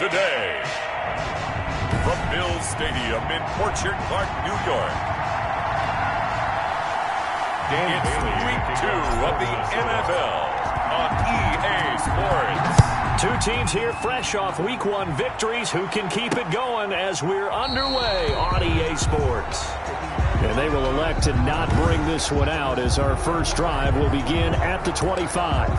today. From Mills Stadium in Orchard Park, New York. It's Week 2 of the NFL on EA Sports. Two teams here fresh off Week 1 victories who can keep it going as we're underway on EA Sports. And they will elect to not bring this one out as our first drive will begin at the 25.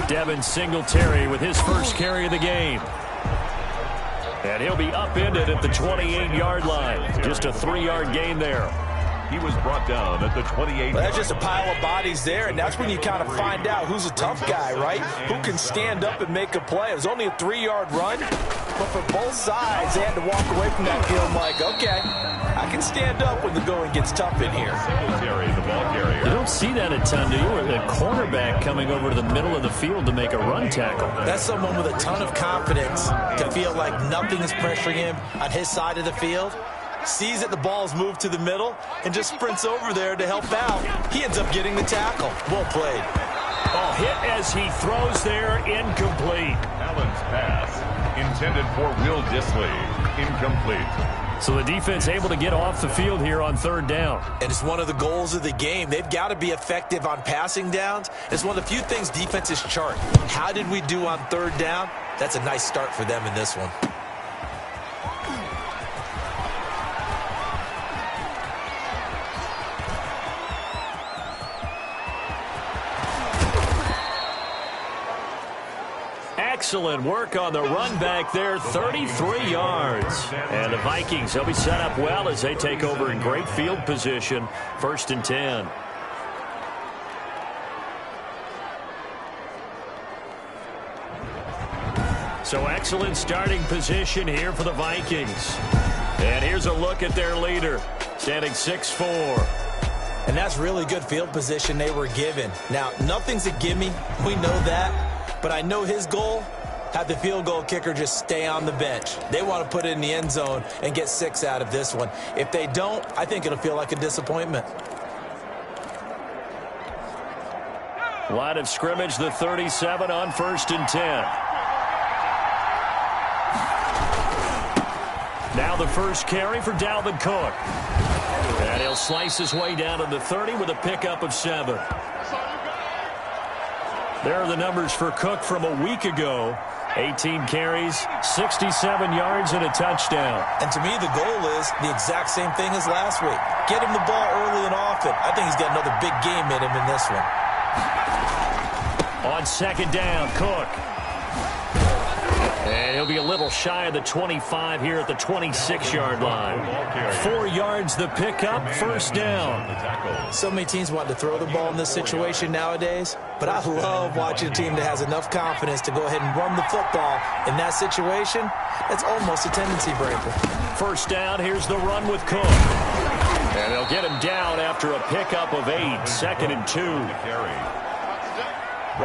Devin Singletary with his first carry of the game. And he'll be upended at the 28-yard line. Just a 3-yard gain there. He was brought down at the 28. Well, that's just a pile of bodies there, and that's when you kind of find out who's a tough guy, right? Who can stand up and make a play. It was only a 3-yard run, but for both sides, they had to walk away from that field like, okay, I can stand up when the going gets tough in here. Singletary, the ball carrier. You don't see that a ton, do you? Or the cornerback coming over to the middle of the field to make a run tackle. That's someone with a ton of confidence to feel like nothing is pressuring him on his side of the field. Sees that the ball is moved to the middle and just sprints over there to help out. He ends up getting the tackle. Well played. Oh, hit as he throws there, incomplete. Allen's pass intended for Will Dissly, incomplete. So the defense able to get off the field here on 3rd down. And it's one of the goals of the game. They've got to be effective on passing downs. It's one of the few things defenses chart. How did we do on 3rd down? That's a nice start for them in this one. Excellent work on the run back there, 33 yards. And the Vikings, they'll be set up well as they take over in great field position, 1st and 10. So excellent starting position here for the Vikings. And here's a look at their leader, standing 6'4". And that's really good field position they were given. Now, nothing's a gimme. We know that. But I know his goal, have the field goal kicker just stay on the bench. They want to put it in the end zone and get 6 out of this one. If they don't, I think it'll feel like a disappointment. Line of scrimmage, the 37 on 1st and 10. Now the first carry for Dalvin Cook. And he'll slice his way down to the 30 with a pickup of 7. There are the numbers for Cook from a week ago. 18 carries, 67 yards, and a touchdown. And to me, the goal is the exact same thing as last week. Get him the ball early and often. I think he's got another big game in him in this one. On 2nd down, Cook. And he'll be a little shy of the 25 here at the 26-yard line. 4 yards the pickup, 1st down. So many teams want to throw the ball in this situation nowadays, but I love watching a team that has enough confidence to go ahead and run the football in that situation. That's almost a tendency breaker. 1st down, here's the run with Cook. And they'll get him down after a pickup of 8, 2nd and 2.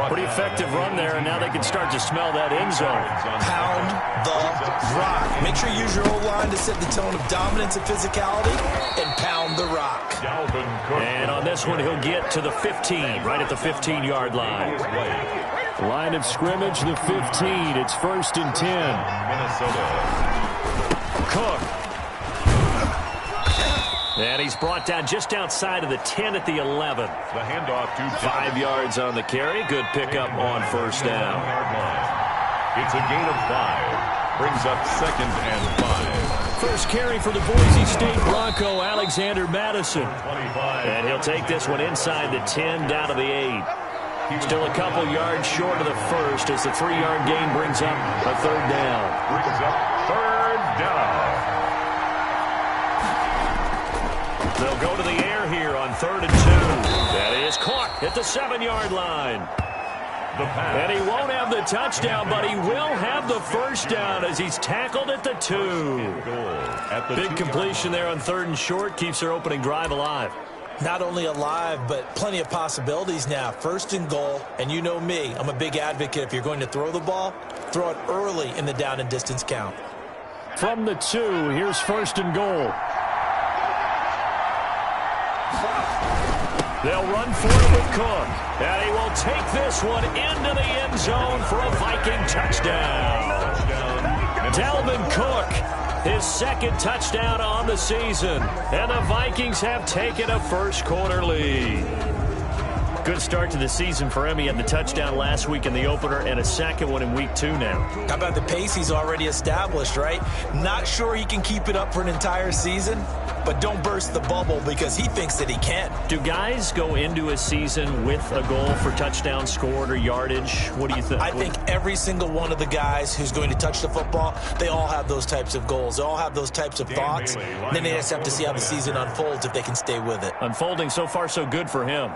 Pretty effective run there, and now they can start to smell that end zone. Pound the rock. Make sure you use your O-line to set the tone of dominance and physicality, and pound the rock. And on this one, he'll get to the 15, right at the 15-yard line. Line of scrimmage, the 15. It's 1st and 10. Minnesota. Cook. And he's brought down just outside of the 10 at the 11. The handoff to 5 yards on the carry. Good pickup on 1st down. It's a gain of 5. Brings up 2nd and 5. First carry for the Boise State Bronco, Alexander Madison. And he'll take this one inside the 10 down to the 8. Still a couple yards short of the first as the 3-yard gain brings up a 3rd down. Brings up 3rd down. They'll go to the air here on 3rd and 2. That is caught at the 7-yard line. And he won't have the touchdown, but he will have the 1st down as he's tackled at the 2. Big completion there on 3rd and short. Keeps their opening drive alive. Not only alive, but plenty of possibilities now. 1st and goal, and you know me. I'm a big advocate. If you're going to throw the ball, throw it early in the down and distance count. From the 2, here's 1st and goal. They'll run for it with Cook. And he will take this one into the end zone for a Viking touchdown. Dalvin Cook, his 2nd touchdown on the season. And the Vikings have taken a first-quarter lead. Good start to the season for him. He had the touchdown last week in the opener and a 2nd one in week 2 now. How about the pace he's already established, right? Not sure he can keep it up for an entire season, but don't burst the bubble because he thinks that he can. Do guys go into a season with a goal for touchdown scored or yardage? What do you think? I think every single one of the guys who's going to touch the football, they all have those types of goals. They all have those types of thoughts. And then they just have to see how the season unfolds if they can stay with it. Unfolding so far so good for him.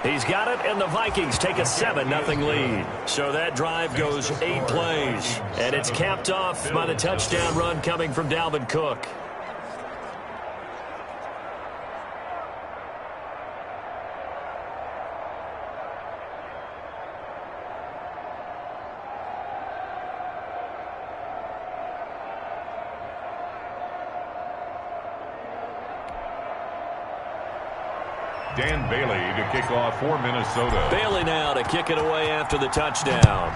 He's got it, and the Vikings take a 7-0 lead. So that drive goes 8 plays, and it's capped off by the touchdown run coming from Dalvin Cook. Dan Bailey to kick off for Minnesota. Bailey now to kick it away after the touchdown.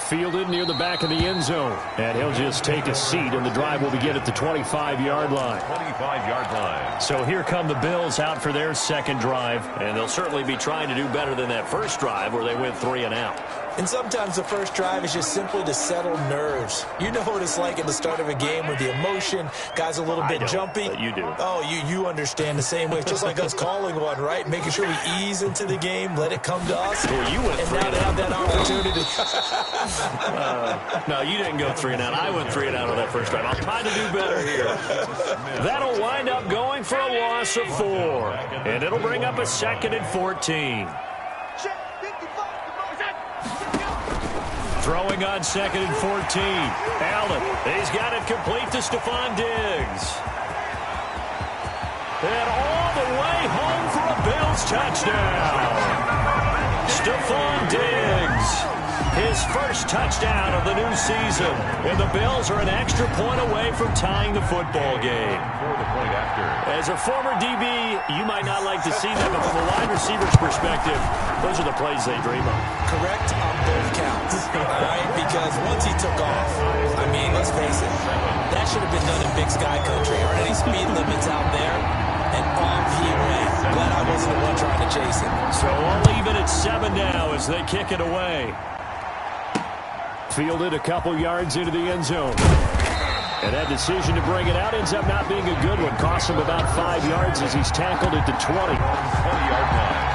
Fielded near the back of the end zone. And he'll just take a seat, and the drive will begin at the 25-yard line. 25-yard line. So here come the Bills out for their 2nd drive, and they'll certainly be trying to do better than that first drive where they went 3 and out. And sometimes the first drive is just simply to settle nerves. You know what it's like at the start of a game with the emotion, guys a little bit jumpy. But you do. Oh, you understand the same way. It's just like us calling one, right? Making sure we ease into the game, let it come to us. Well, you went and 3 now to have that opportunity. No, you didn't go 3 and out. I went 3 and out on that first drive. I'll try to do better here. That'll wind up going for a loss of 4. And it'll bring up a 2nd and 14. Throwing on 2nd and 14. Allen, he's got it complete to Stephon Diggs. And all the way home for a Bills touchdown. Stephon Diggs. His first touchdown of the new season. And the Bills are an extra point away from tying the football game. As a former DB, you might not like to see that, but from a wide receiver's perspective, those are the plays they dream of. Correct on both counts, all right? Because once he took off, I mean, let's face it, that should have been done in Big Sky Country. Aren't any speed limits out there? And off he went. Glad I wasn't the one trying to chase him. So we'll leave it at 7 now as they kick it away. Fielded a couple yards into the end zone. And that decision to bring it out ends up not being a good one. Costs him about 5 yards as he's tackled at the 20. 20-yard line.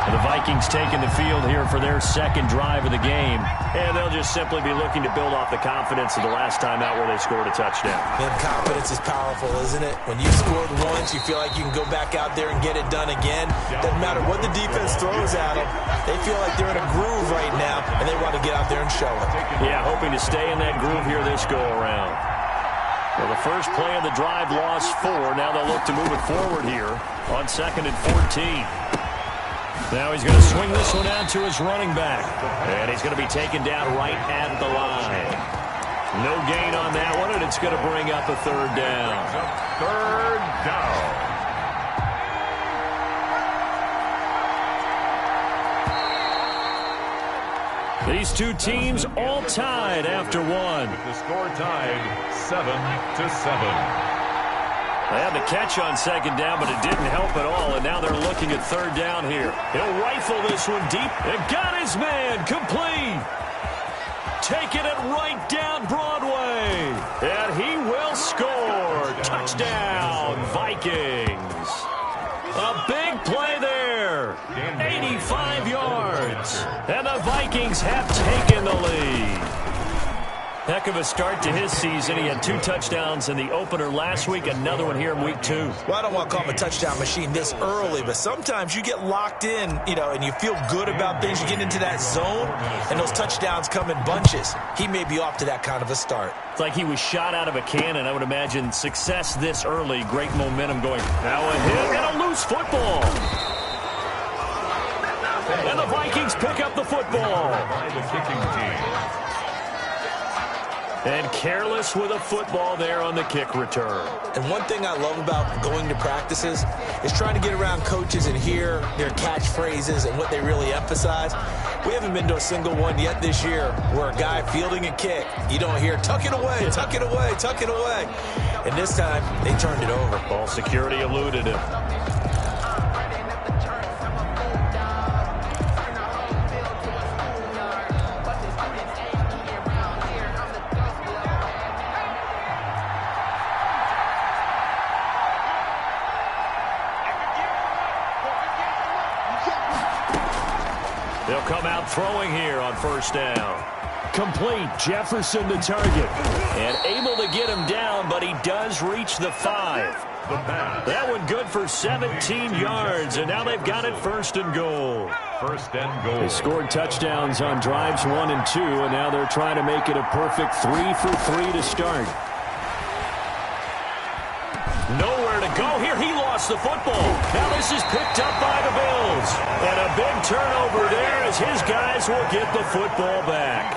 And the Vikings taking the field here for their 2nd drive of the game. And they'll just simply be looking to build off the confidence of the last time out where they scored a touchdown. And confidence is powerful, isn't it? When you scored once, you feel like you can go back out there and get it done again. Doesn't matter what the defense throws at them. They feel like they're in a groove right now, and they want to get out there and show it. Yeah, hoping to stay in that groove here this go-around. Well, the first play of the drive lost 4. Now they'll look to move it forward here on 2nd and 14. Now he's going to swing this one out to his running back. And he's going to be taken down right at the line. No gain on that one, and it's going to bring up a 3rd down. 3rd down. These two teams all tied after 1. The score tied 7-7. They had the catch on 2nd down, but it didn't help at all, and now they're looking at 3rd down here. He'll rifle this one deep, and got his man complete. Taking it right down Broadway, and he will score. Touchdown, Vikings. A big play there, 85 yards, and the Vikings have taken the lead. Heck of a start to his season. He had 2 touchdowns in the opener last week, another one here in week 2. Well, I don't want to call him a touchdown machine this early, but sometimes you get locked in, and you feel good about things. You get into that zone, and those touchdowns come in bunches. He may be off to that kind of a start. It's like he was shot out of a cannon. I would imagine success this early, great momentum going. Now a hit and a loose football. And the Vikings pick up the football. By the kicking team. And careless with a football there on the kick return. And one thing I love about going to practices is trying to get around coaches and hear their catchphrases and what they really emphasize. We haven't been to a single one yet this year where a guy fielding a kick, you don't hear, tuck it away, tuck it away, tuck it away. And this time, they turned it over. Ball security eluded him. They'll come out throwing here on first down. Complete. Jefferson the target. And able to get him down, but he does reach the 5. That one good for 17 yards, and now they've got it first and goal. First and goal. They scored touchdowns on drives 1 and 2, and now they're trying to make it a perfect 3 for 3 to start. Nowhere to go here. He lost the football. Now this is picked up by the Bills. And a big turnover there as his guys will get the football back.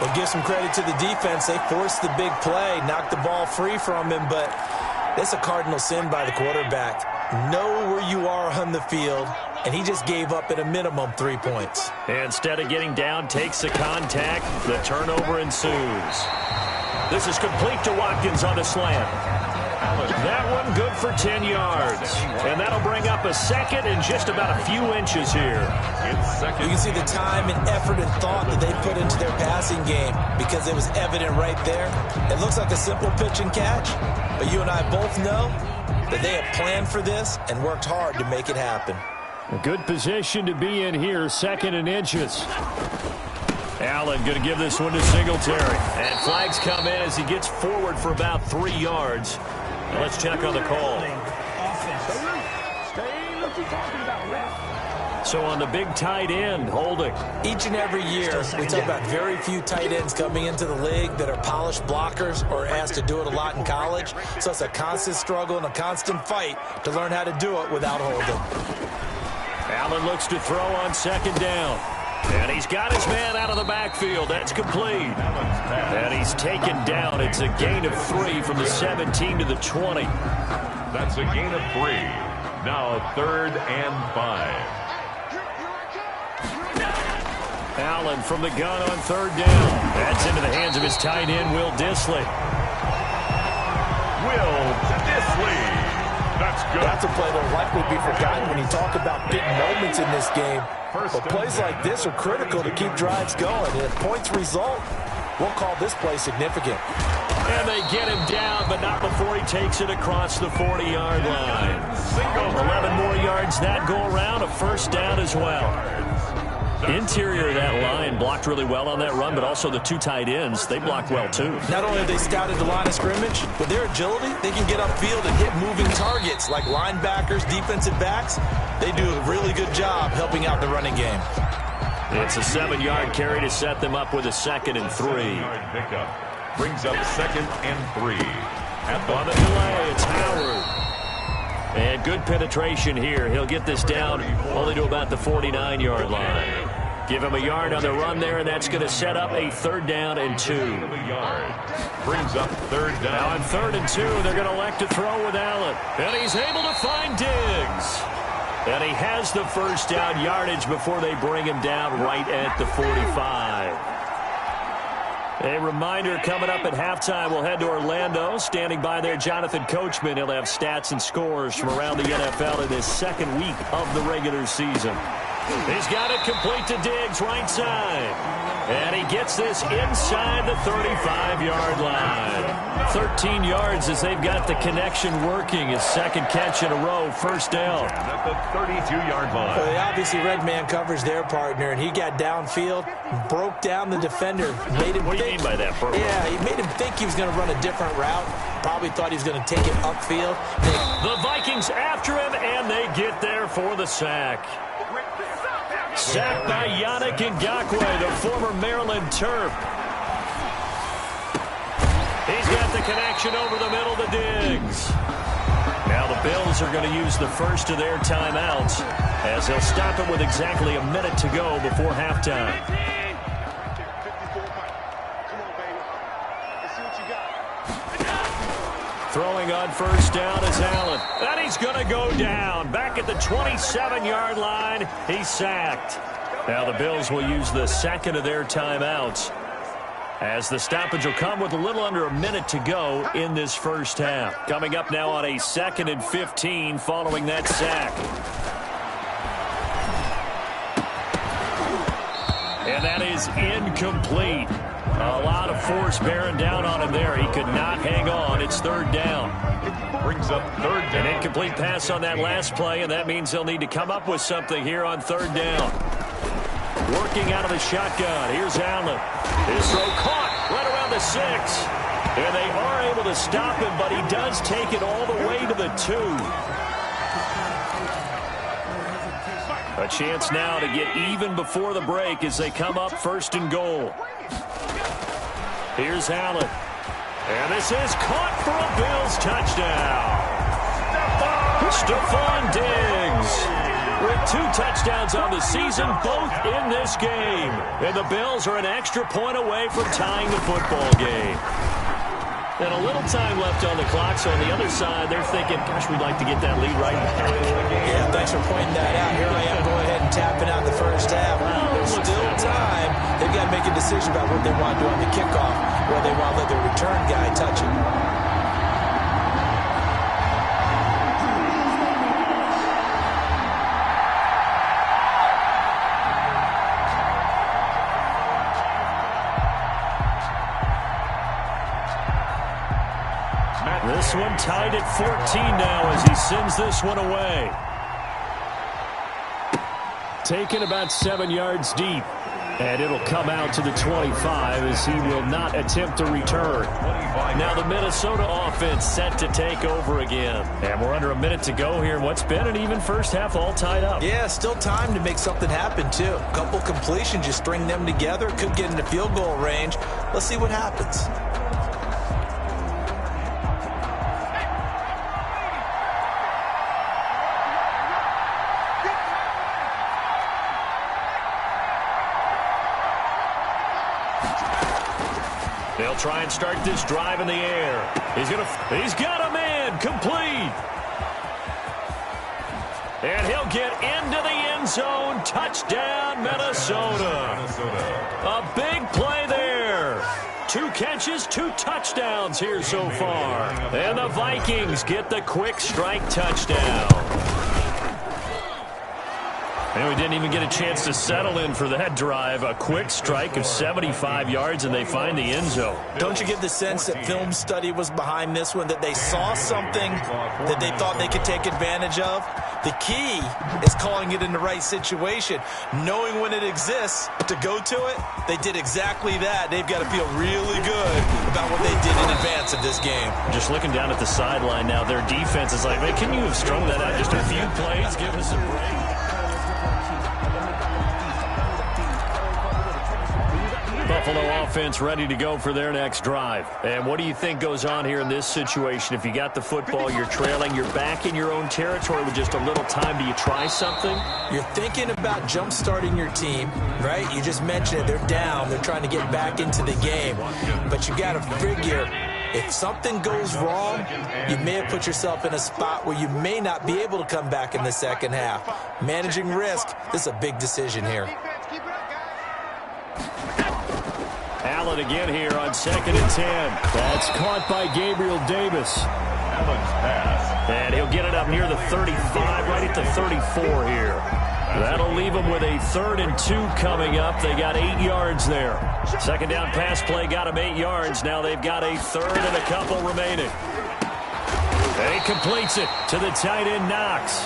Well, give some credit to the defense. They forced the big play, knocked the ball free from him, but that's a cardinal sin by the quarterback. Know where you are on the field, and he just gave up at a minimum 3 points. Instead of getting down, takes the contact. The turnover ensues. This is complete to Watkins on the slant. That one good for 10 yards. And that'll bring up a second and just about a few inches here. You can see the time and effort and thought that they put into their passing game because it was evident right there. It looks like a simple pitch and catch, but you and I both know that they have planned for this and worked hard to make it happen. A good position to be in here, 2nd and inches. Allen going to give this one to Singletary. And flags come in as he gets forward for about 3 yards. Now let's check on the call. So on the big tight end, holding. Each and every year, we talk about very few tight ends coming into the league that are polished blockers or asked to do it a lot in college. So it's a constant struggle and a constant fight to learn how to do it without holding. Allen looks to throw on 2nd down. And he's got his man out of the backfield. That's complete. And he's taken down. It's a gain of 3 from the 17 to the 20. That's a gain of 3. Now 3rd and 5. Allen from the gun on 3rd down. That's into the hands of his tight end, Will Dissly. Will Dissly. That's good. That's a play that will likely be forgotten when you talk about big moments in this game. But plays like this are critical to keep drives going. And if points result, we'll call this play significant. And they get him down, but not before he takes it across the 40-yard line. 11 more yards that go around, a first down as well. Interior of that line blocked really well on that run, but also the 2 tight ends, they blocked well too. Not only have they scouted the line of scrimmage, with their agility, they can get upfield and hit moving targets like linebackers, defensive backs. They do a really good job helping out the running game. It's a 7-yard carry to set them up with a 2nd and 3. Pickup brings up 2nd and 3. On the delay, it's Howard. And good penetration here. He'll get this down only to about the 49-yard line. Give him a yard on the run there, and that's going to set up a 3rd down and 2. Brings up 3rd down. Now on 3rd and 2, they're going to elect to throw with Allen. And he's able to find Diggs. And he has the first down yardage before they bring him down right at the 45. A reminder coming up at halftime, we'll head to Orlando. Standing by there, Jonathan Coachman. He'll have stats and scores from around the NFL in this 2nd week of the regular season. He's got it complete to Diggs, right side. And he gets this inside the 35-yard line. 13 yards as they've got the connection working. His second catch in a row, first down. At the 32-yard line. Well, they obviously read man coverage their partner, and he got downfield, broke down the defender. Made him what do you mean by that, Burrow? Yeah, he made him think he was going to run a different route. Probably thought he was going to take it upfield. The Vikings after him, and they get there for the sack. Sacked by Yannick Ngakoue, the former Maryland Terp. He's got the connection over the middle to Diggs. Now the Bills are going to use the first of their timeouts as they'll stop it with exactly a minute to go before halftime. Throwing on first down is Allen. And he's going to go down. Back at the 27-yard line, he's sacked. Now the Bills will use the second of their timeouts as the stoppage will come with a little under a minute to go in this first half. Coming up now on a 2nd and 15 following that sack. And that is incomplete. A lot of force bearing down on him there. He could not hang on. It's third down. Brings up third down. An incomplete pass on that last play, and that means they'll need to come up with something here on third down. Working out of the shotgun. Here's Allen. His throw caught right around the 6. And they are able to stop him, but he does take it all the way to the 2. A chance now to get even before the break as they come up first and goal. Here's Allen. And this is caught for a Bills touchdown. Stephon Diggs with 2 touchdowns on the season, both in this game. And the Bills are an extra point away from tying the football game. And a little time left on the clock, so on the other side, they're thinking, gosh, we'd like to get that lead right back. Yeah, thanks for pointing that out. Here I am going ahead and tapping out the first half. There's still time. They've got to make a decision about what they want to do on the kickoff, or they want to let their return guy touch it. This one tied at 14 now as he sends this one away. Taken about 7 yards deep. And it'll come out to the 25 as he will not attempt to return. Now the Minnesota offense set to take over again. And we're under a minute to go here. What's been an even first half all tied up. Yeah, still time to make something happen, too. A couple completions, you string them together. Could get into field goal range. Let's see what happens. They'll try and start this drive in the air. He's got a man complete. And he'll get into the end zone. Touchdown, Minnesota. A big play there. 2 catches, 2 touchdowns here so far. And the Vikings get the quick strike touchdown. And we didn't even get a chance to settle in for that drive. A quick strike of 75 yards, and they find the end zone. Don't you get the sense that film study was behind this one, that they saw something that they thought they could take advantage of? The key is calling it in the right situation, knowing when it exists to go to it. They did exactly that. They've got to feel really good about what they did in advance of this game. Just looking down at the sideline now, their defense is like, man, can you have strung that out just a few plays? Give us a break. Buffalo offense ready to go for their next drive. And what do you think goes on here in this situation? If you got the football, you're trailing, you're back in your own territory with just a little time. Do you try something? You're thinking about jump-starting your team, right? You just mentioned it. They're down. They're trying to get back into the game. But you got to figure, if something goes wrong, you may have put yourself in a spot where you may not be able to come back in the second half. Managing risk, this is a big decision here. Allen again here on 2nd and 10. That's caught by Gabriel Davis. Allen's pass. And he'll get it up near the 35, right at the 34 here. That'll leave them with a 3rd and 2 coming up. They got 8 yards there. Second down pass play got them 8 yards. Now they've got a 3rd and a couple remaining. And he completes it to the tight end, Knox.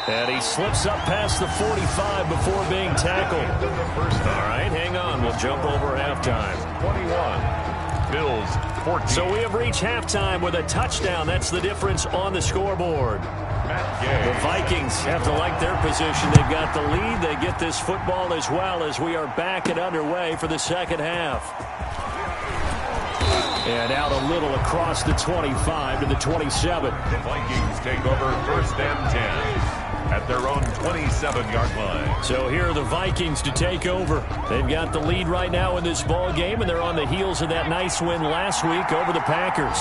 And he slips up past the 45 before being tackled. All right, hang on. We'll jump over halftime. 21. Bills 14. So we have reached halftime with a touchdown. That's the difference on the scoreboard. The Vikings have to like their position. They've got the lead. They get this football as well as we are back and underway for the second half. And out a little across the 25 to the 27. The Vikings take over 1st and 10 at their own 27-yard line. So here are the Vikings to take over. They've got the lead right now in this ball game, and they're on the heels of that nice win last week over the Packers.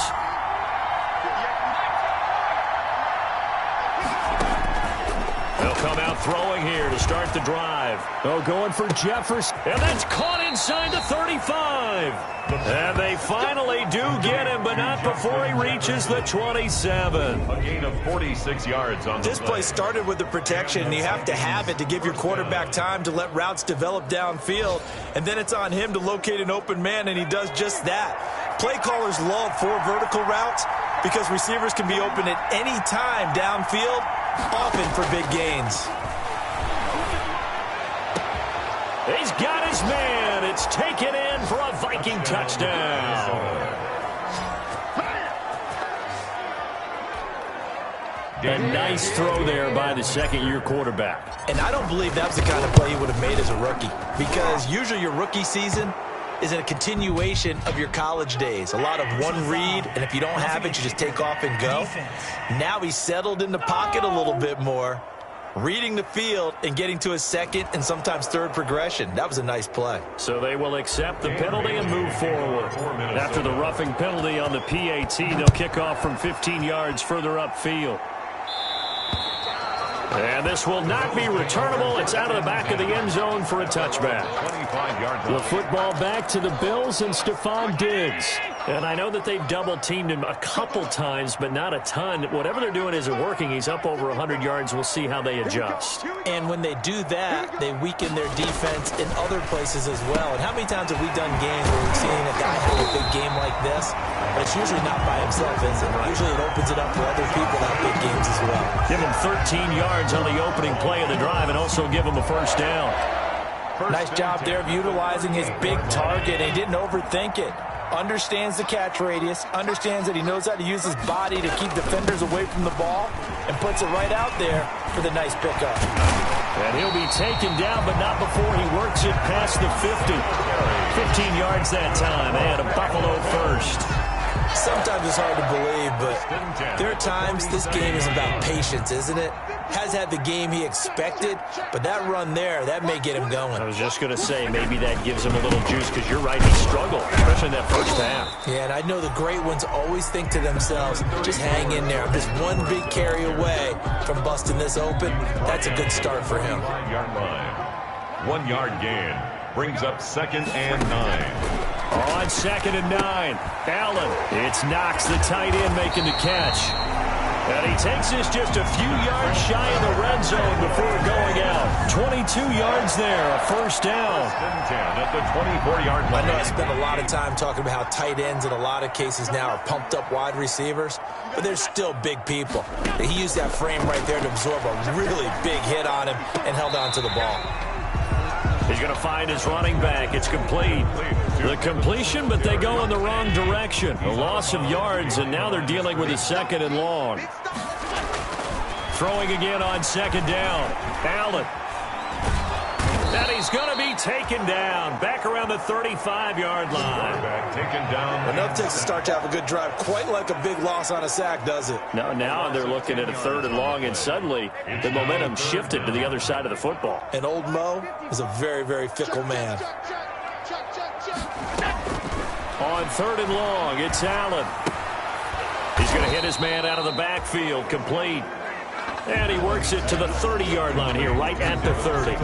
They'll come out throwing here to start the drive. Oh, going for Jefferson. And that's caught inside the 35. And they finally do get him, but not before he reaches the 27. A gain of 46 yards on the This play started with the protection, and you have to have it to give your quarterback time to let routes develop downfield. And then it's on him to locate an open man, and he does just that. Play callers love 4 vertical routes because receivers can be open at any time downfield, often for big gains. He's got his man. It's taken in for a Viking touchdown. A nice throw there by the second-year quarterback. And I don't believe that was the kind of play he would have made as a rookie, because usually your rookie season is a continuation of your college days. A lot of one read, and if you don't have it, you just take off and go. Now he's settled in the pocket a little bit more, reading the field and getting to his second and sometimes third progression. That was a nice play. So they will accept the penalty and move forward. After the roughing penalty on the PAT, they'll kick off from 15 yards further upfield. And this will not be returnable. It's out of the back of the end zone for a touchback. 25-yard line. The football back to the Bills and Stephon Diggs. And I know that they've double-teamed him a couple times, but not a ton. Whatever they're doing isn't working. He's up over 100 yards. We'll see how they adjust. And when they do that, they weaken their defense in other places as well. And how many times have we done games where we've seen a guy have a big game like this? But it's usually not by himself, is it? Usually it opens it up for other people to have big games as well. Give him 13 yards on the opening play of the drive and also give him a first down. Nice job there of utilizing his big target. He didn't overthink it. Understands the catch radius, understands that he knows how to use his body to keep defenders away from the ball, and puts it right out there for the nice pickup. And he'll be taken down, but not before he works it past the 50. 15 yards that time, and a Buffalo first. Sometimes it's hard to believe, but there are times this game is about patience, isn't it? Has had the game he expected, but that run there, that may get him going. I was just going to say, maybe that gives him a little juice, because you're right, he struggled, especially in that first half. Yeah, and I know the great ones always think to themselves, just hang in there. I'm just one big carry away from busting this open. That's a good start for him. 5-yard line. 1 yard gain. Brings up 2nd and 9. On 2nd and 9, Allen. It's Knox, the tight end, making the catch. And he takes this just a few yards shy of the red zone before going out. 22 yards there, a first down. 10 at the 24-yard line. I know I spent a lot of time talking about how tight ends in a lot of cases now are pumped up wide receivers, but they're still big people. He used that frame right there to absorb a really big hit on him and held on to the ball. He's going to find his running back. It's complete. The completion, but they go in the wrong direction. A loss of yards, and now they're dealing with a 2nd and long. Throwing again on 2nd down. Allen. And he's going to be taken down. Back around the 35-yard line. Taken down. Enough takes to start to have a good drive. Quite like a big loss on a sack, does it? Now they're looking at a 3rd and long, and suddenly the momentum shifted to the other side of the football. And old Mo is a very, very fickle man. On 3rd and long, it's Allen. He's going to hit his man out of the backfield, complete. And he works it to the 30-yard line here, right at the 30.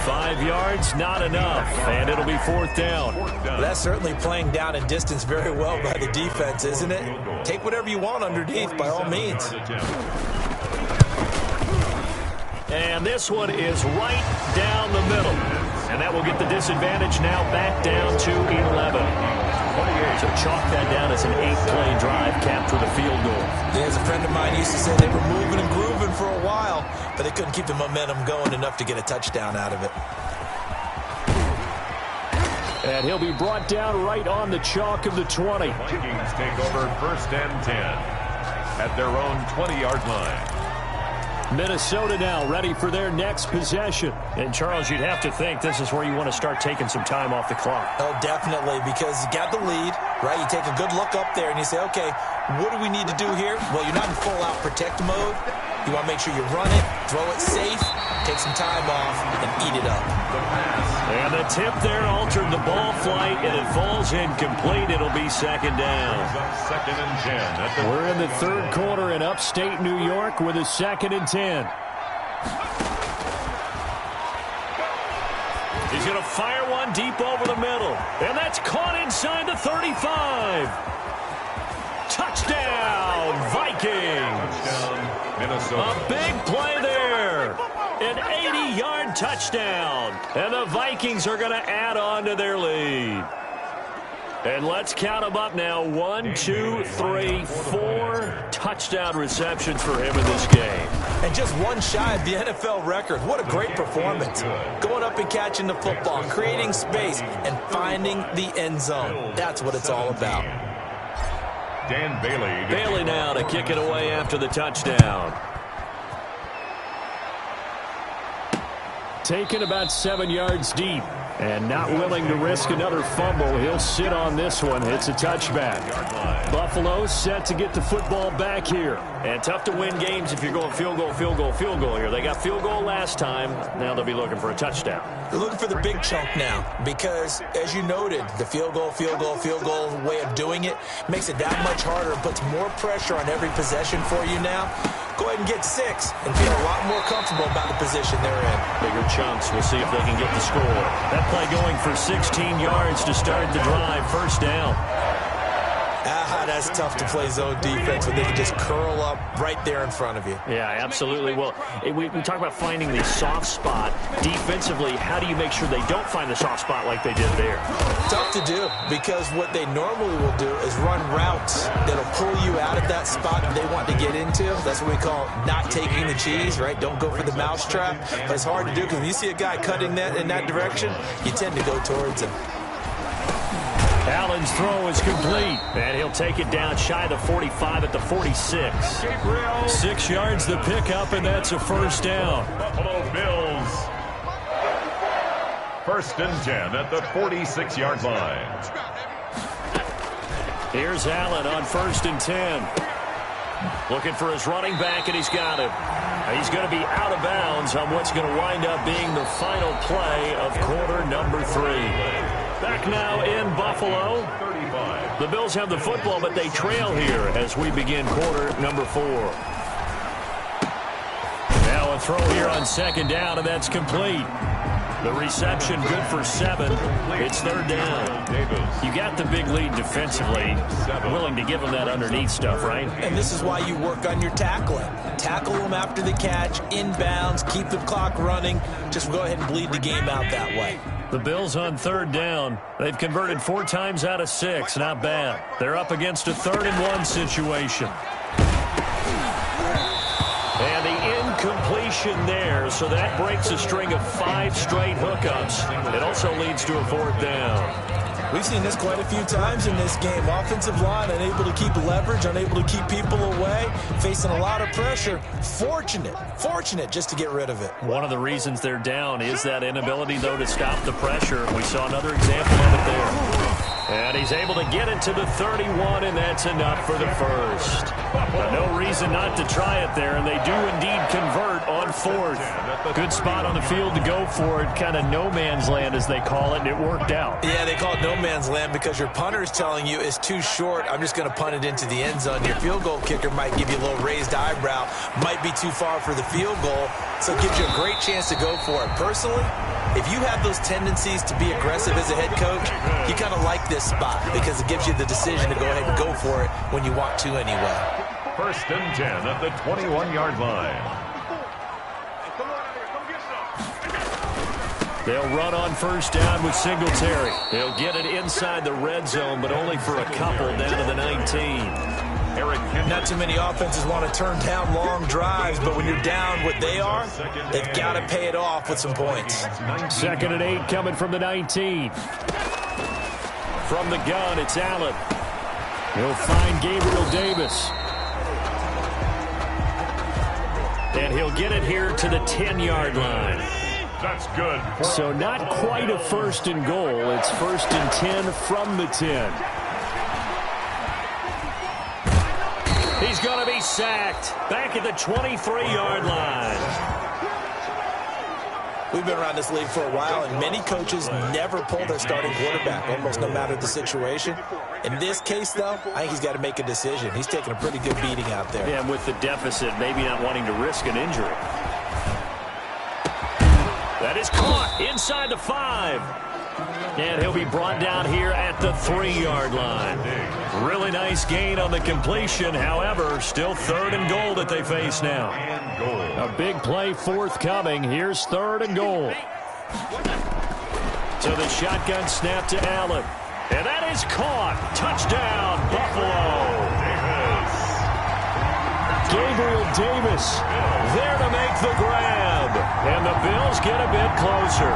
5 yards, not enough, and it'll be 4th down. Well, that's certainly playing down and distance very well by the defense, isn't it? Take whatever you want underneath, by all means. And this one is right down the middle. And that will get the disadvantage now back down to 11. So chalk that down as an 8-play drive capped with a field goal. Yeah, as a friend of mine used to say, they were moving and grooving for a while, but they couldn't keep the momentum going enough to get a touchdown out of it. And he'll be brought down right on the chalk of the 20. Vikings take over 1st and 10 at their own 20-yard line. Minnesota now ready for their next possession. And, Charles, you'd have to think this is where you want to start taking some time off the clock. Oh, definitely, because you got the lead, right? You take a good look up there and you say, okay, what do we need to do here? Well, you're not in full-out protect mode. You want to make sure you run it, throw it safe, take some time off, and eat it up. And the tip there altered the ball flight, and it falls incomplete. It'll be 2nd down. 2nd and 10. We're in the 3rd quarter in upstate New York with a 2nd and 10. He's going to fire one deep over the middle. And that's caught inside the 35. Touchdown, Vikings. Touchdown, Minnesota. A big play there. An 80-yard touchdown. And the Vikings are going to add on to their lead. And let's count them up now. 1, 2, 3, 4 touchdown receptions for him in this game. And just one shy of the NFL record. What a great performance. Going up and catching the football, creating space, and finding the end zone. That's what it's all about. Dan Bailey. Bailey now to kick it away after the touchdown. Taken about 7 yards deep. And not willing to risk another fumble. He'll sit on this one. It's a touchback. Buffalo set to get the football back here. And tough to win games if you're going field goal, field goal, field goal here. They got field goal last time. Now they'll be looking for a touchdown. They're looking for the big chunk now because, as you noted, the field goal way of doing it makes it that much harder and puts more pressure on every possession for you now. Go ahead and get 6 and feel a lot more comfortable about the position they're in. Bigger chunks. We'll see if they can get the score. That play going for 16 yards to start the drive. 1st down. That's tough to play zone defense when they can just curl up right there in front of you. Yeah, absolutely. Well, we talk about finding the soft spot. Defensively, how do you make sure they don't find the soft spot like they did there? Tough to do because what they normally will do is run routes that'll pull you out of that spot that they want to get into. That's what we call not taking the cheese, right? Don't go for the mousetrap. But it's hard to do because when you see a guy cutting that in that direction, you tend to go towards him. Allen's throw is complete, and he'll take it down shy of the 45 at the 46. 6 yards the pickup, and that's a 1st down. Buffalo Bills. 1st and 10 at the 46-yard line. Here's Allen on 1st and 10. Looking for his running back, and he's got him. He's going to be out of bounds on what's going to wind up being the final play of quarter number 3. Back now in Buffalo. The Bills have the football, but they trail here as we begin quarter number 4. Now a throw here on 2nd down, and that's complete. The reception good for 7. It's 3rd down. You got the big lead defensively. Willing to give them that underneath stuff, right? And this is why you work on your tackling. Tackle them after the catch, inbounds, keep the clock running. Just go ahead and bleed the game out that way. The Bills on 3rd down. They've converted 4 times out of 6. Not bad. They're up against a 3rd and 1 situation. And the incompletion there, so that breaks a string of 5 straight hookups. It also leads to a 4th down. We've seen this quite a few times in this game. Offensive line unable to keep leverage, unable to keep people away, facing a lot of pressure. Fortunate just to get rid of it. One of the reasons they're down is that inability, though, to stop the pressure. We saw another example of it there. And he's able to get it to the 31, and that's enough for the 1st. No reason not to try it there, and they do indeed convert on 4th. Good spot on the field to go for it, kind of no man's land as they call it, and it worked out. Yeah, they call it no man's land because your punter is telling you it's too short. I'm just going to punt it into the end zone. Your field goal kicker might give you a little raised eyebrow, might be too far for the field goal, so it gives you a great chance to go for it. Personally, if you have those tendencies to be aggressive as a head coach, you kind of like this spot because it gives you the decision to go ahead and go for it when you want to anyway. 1st and 10 at the 21-yard line. They'll run on first down with Singletary. They'll get it inside the red zone, but only for a couple down to the 19. Not too many offenses want to turn down long drives, but when you're down what they are, they've got to pay it off with some points. 2nd and 8 coming from the 19. From the gun, it's Allen. He'll find Gabriel Davis. And he'll get it here to the 10-yard line. That's good. So not quite a 1st and goal. It's 1st and 10 from the 10. He's going to be sacked back at the 23-yard line. We've been around this league for a while, and many coaches never pull their starting quarterback, almost no matter the situation. In this case, though, I think he's got to make a decision. He's taking a pretty good beating out there. Yeah, and with the deficit, maybe not wanting to risk an injury. That is caught inside the 5. And he'll be brought down here at the 3-yard line. Really nice gain on the completion. However, still 3rd and goal that they face now. A big play forthcoming. Here's 3rd and goal. So the shotgun snap to Allen. And that is caught. Touchdown, Buffalo. Gabriel Davis there to make the grab. And the Bills get a bit closer.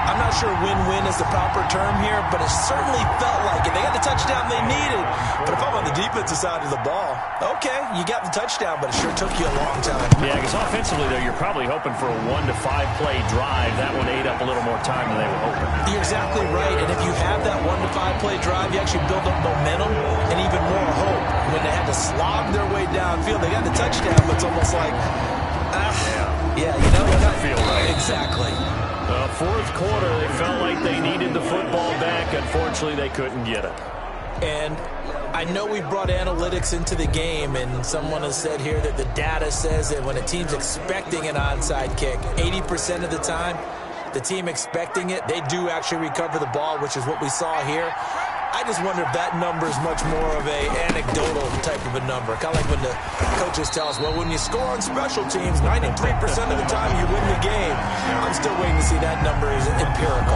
I'm not sure win-win is the proper term here, but it certainly felt like it. They got the touchdown they needed. But if I'm on the defensive side of the ball, okay, you got the touchdown, but it sure took you a long time. Yeah, because offensively, though, you're probably hoping for a 1 to 5 play drive. That one ate up a little more time than they were hoping. You're exactly right, and if you have that 1 to 5 play drive, you actually build up momentum and even more hope. When they had to slog their way downfield, they got the touchdown, but it's almost like, yeah, you know, doesn't feel right. Exactly. The 4th quarter, they felt like they needed the football back. Unfortunately, they couldn't get it. And I know we brought analytics into the game, and someone has said here that the data says that when a team's expecting an onside kick, 80% of the time, the team expecting it, they do actually recover the ball, which is what we saw here. I just wonder if that number is much more of a anecdotal type of a number. Kind of like when the coaches tell us, well, when you score on special teams, 93% of the time you win the game. I'm still waiting to see that number is empirical.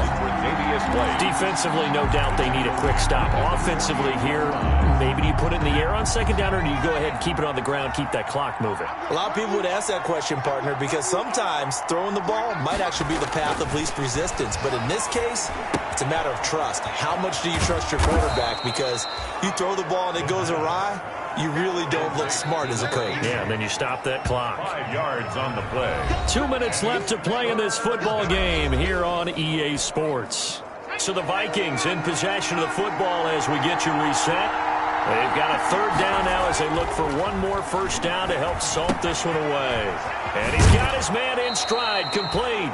Defensively, no doubt they need a quick stop. Offensively here, maybe do you put it in the air on 2nd down, or do you go ahead and keep it on the ground, keep that clock moving? A lot of people would ask that question, partner, because sometimes throwing the ball might actually be the path of least resistance. But in this case, it's a matter of trust. How much do you trust your quarterback? Because you throw the ball and it goes awry, you really don't look smart as a coach. Yeah, and then you stop that clock. 5 yards on the play. 2 minutes left to play in this football game here on EA Sports. So the Vikings in possession of the football as we get you reset. They've got a 3rd down now as they look for one more 1st down to help salt this one away. And he's got his man in stride, complete.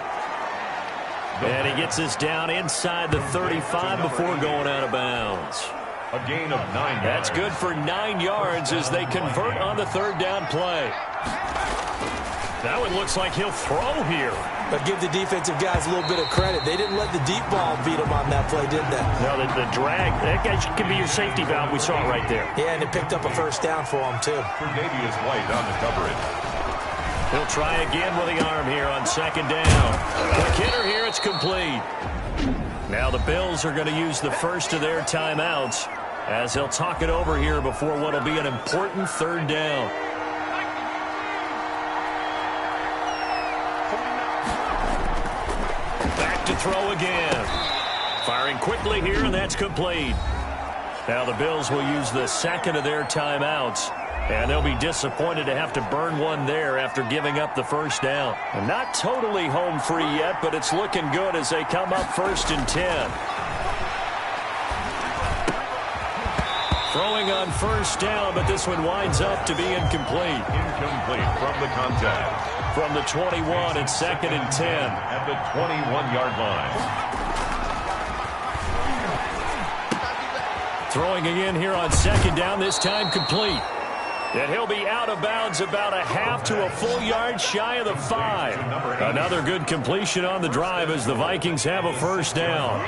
And he gets us down inside the 35 before going out of bounds. A gain of 9 yards. That's good for 9 yards as they convert on the 3rd down play. Now it looks like he'll throw here. But give the defensive guys a little bit of credit. They didn't let the deep ball beat them on that play, did they? No, the drag, that could be your safety valve. We saw it right there. Yeah, and it picked up a 1st down for them, too. Tre'Davious White on the coverage. He'll try again with the arm here on 2nd down. Quick hitter here, it's complete. Now the Bills are going to use the first of their timeouts as they'll talk it over here before what will be an important 3rd down. Back to throw again. Firing quickly here, and that's complete. Now the Bills will use the 2nd of their timeouts. And they'll be disappointed to have to burn one there after giving up the 1st down. And not totally home free yet, but it's looking good as they come up 1st and 10. Throwing on 1st down, but this one winds up to be incomplete. Incomplete from the contact. From the 21, it's 2nd and 10. At the 21-yard line. Throwing again here on 2nd down, this time complete. And he'll be out of bounds about a half to a full yard shy of the 5. Another good completion on the drive as the Vikings have a 1st down.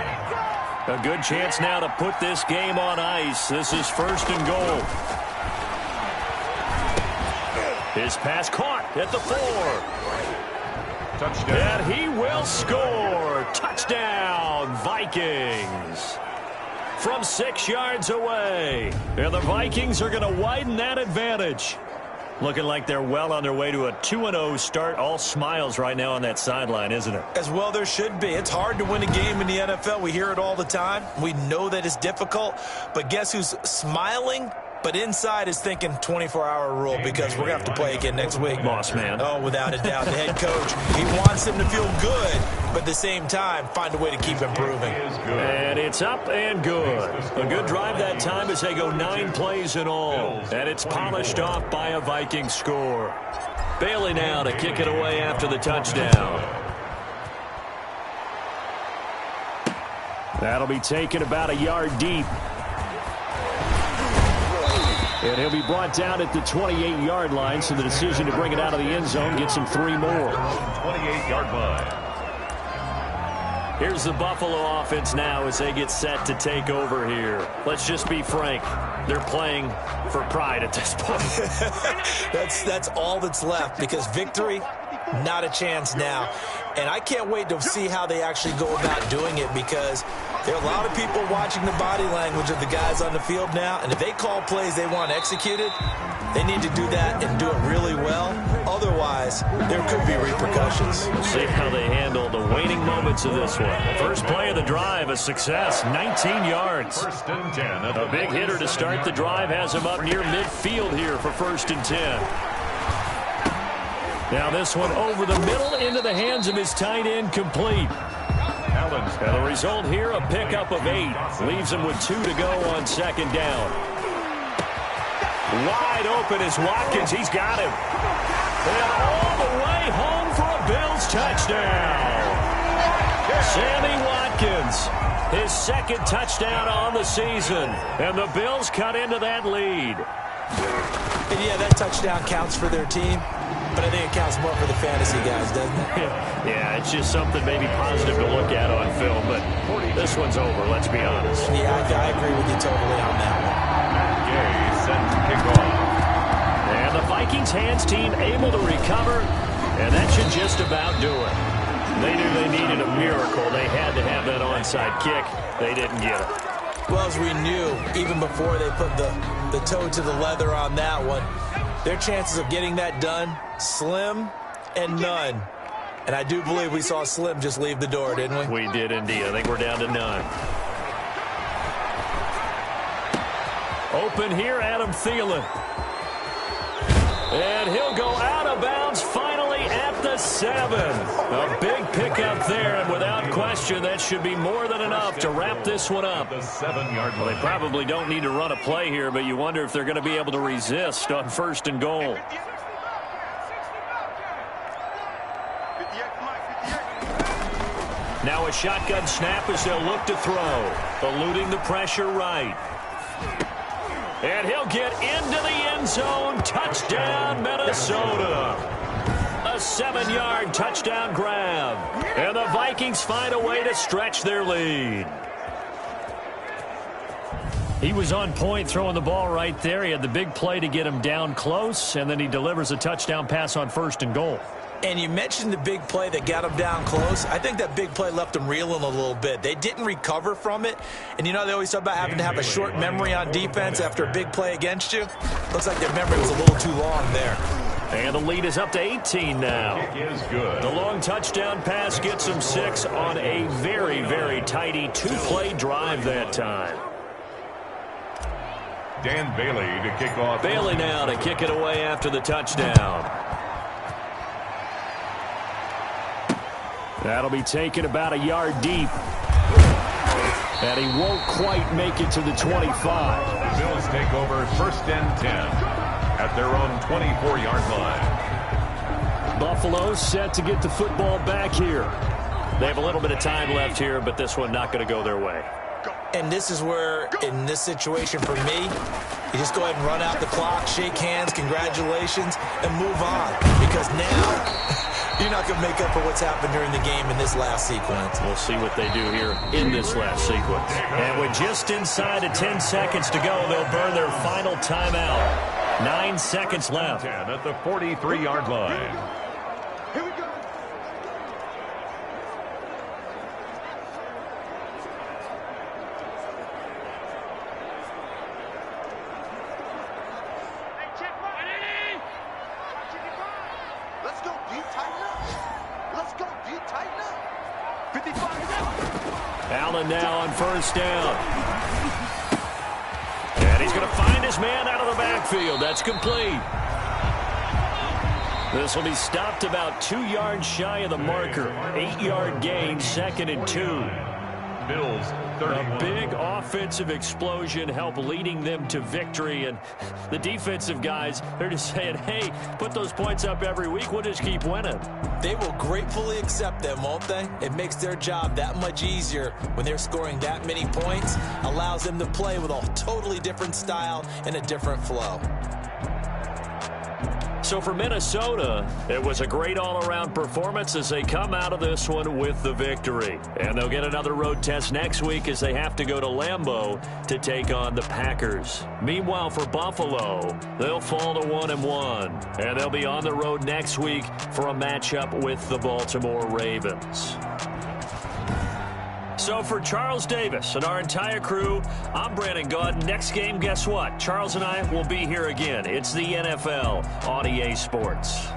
A good chance now to put this game on ice. This is 1st and goal. His pass caught at the 4. Touchdown. And he will score. Touchdown, Vikings. From 6 yards away. And the Vikings are going to widen that advantage. Looking like they're well on their way to a 2-0 start. All smiles right now on that sideline, isn't it? As well there should be. It's hard to win a game in the NFL. We hear it all the time. We know that it's difficult. But guess who's smiling? But inside is thinking 24-hour rule because we're going to have to play again next week. Boss man. Oh, without a doubt. The head coach, he wants them to feel good, but at the same time, find a way to keep improving. And it's up and good. A good drive that time as they go 9 plays in all. And it's polished off by a Viking score. Bailey now to kick it away after the touchdown. That'll be taken about a yard deep. And he'll be brought down at the 28-yard line, so the decision to bring it out of the end zone gets him 3 more. 28-yard line. Here's the Buffalo offense now as they get set to take over here. Let's just be frank. They're playing for pride at this point. That's all that's left because victory, not a chance now. And I can't wait to see how they actually go about doing it because there are a lot of people watching the body language of the guys on the field now. And if they call plays they want executed, they need to do that and do it really well. Otherwise, there could be repercussions. We'll see how they handle the waning moments of this one. First play of the drive, a success, 19 yards. First and 10. A big hitter to start the drive has him up near midfield here for first and 10. Now this one over the middle into the hands of his tight end, complete. And the result here, a pickup of 8. Leaves him with 2 to go on second down. Wide open is Watkins. He's got him. And all the way home for a Bills touchdown. Sammy Watkins, his second touchdown on the season. And the Bills cut into that lead. And yeah, that touchdown counts for their team. But I think it counts more for the fantasy guys, doesn't it? Yeah, it's just something maybe positive to look at on film, but this one's over, let's be honest. Yeah, I agree with you totally on that one. Gay set to kick off. And the Vikings hands team able to recover, and that should just about do it. They knew they needed a miracle. They had to have that onside kick. They didn't get it. Well, as we knew, even before they put the toe to the leather on that one, their chances of getting that done, slim and none. And I do believe we saw Slim just leave the door, didn't we? We did indeed. I think we're down to none. Open here, Adam Thielen. And he'll go out of bounds finally at the 7. A big pickup there, and without question, that should be more than enough to wrap this one up. The 7-yard line. Well, they probably don't need to run a play here, but you wonder if they're going to be able to resist on first and goal. Now a shotgun snap as they'll look to throw. Eluding the pressure right. And he'll get into the end zone. Touchdown, Minnesota. A 7-yard touchdown grab. And the Vikings find a way to stretch their lead. He was on point throwing the ball right there. He had the big play to get him down close, and then he delivers a touchdown pass on first and goal. And you mentioned the big play that got him down close. I think that big play left him reeling a little bit. They didn't recover from it. And you know they always talk about having to have a short memory on defense after a big play against you. Looks like their memory was a little too long there. And the lead is up to 18 now. It is good. The long touchdown pass gets him 6 on a very, very tidy 2-play drive that time. Dan Bailey to kick off. Bailey now to kick it away after the touchdown. That'll be taken about a yard deep. And he won't quite make it to the 25. The Bills take over first and 10 at their own 24-yard line. Buffalo set to get the football back here. They have a little bit of time left here, but this one not going to go their way. And this is where, in this situation for me, you just go ahead and run out the clock, shake hands, congratulations, and move on. Because now, you're not going to make up for what's happened during the game in this last sequence. We'll see what they do here in this last sequence. And with just inside of 10 seconds to go, they'll burn their final timeout. 9 seconds left. 10 at the 43-yard line. D, tighten up. Let's go, D, tighten up. 55 now. Allen now on first down. And he's going to find his man out of the backfield. That's complete. This will be stopped about 2 yards shy of the marker. 8-yard gain, 2nd and 2. Bills 31. A big offensive explosion helped leading them to victory. And the defensive guys, they're just saying, hey, put those points up every week. We'll just keep winning. They will gratefully accept them, won't they? It makes their job that much easier when they're scoring that many points. Allows them to play with a totally different style and a different flow. So for Minnesota, it was a great all-around performance as they come out of this one with the victory. And they'll get another road test next week as they have to go to Lambeau to take on the Packers. Meanwhile, for Buffalo, they'll fall to 1-1. And they'll be on the road next week for a matchup with the Baltimore Ravens. So for Charles Davis and our entire crew, I'm Brandon Gaudin. Next game, guess what? Charles and I will be here again. It's the NFL on EA Sports.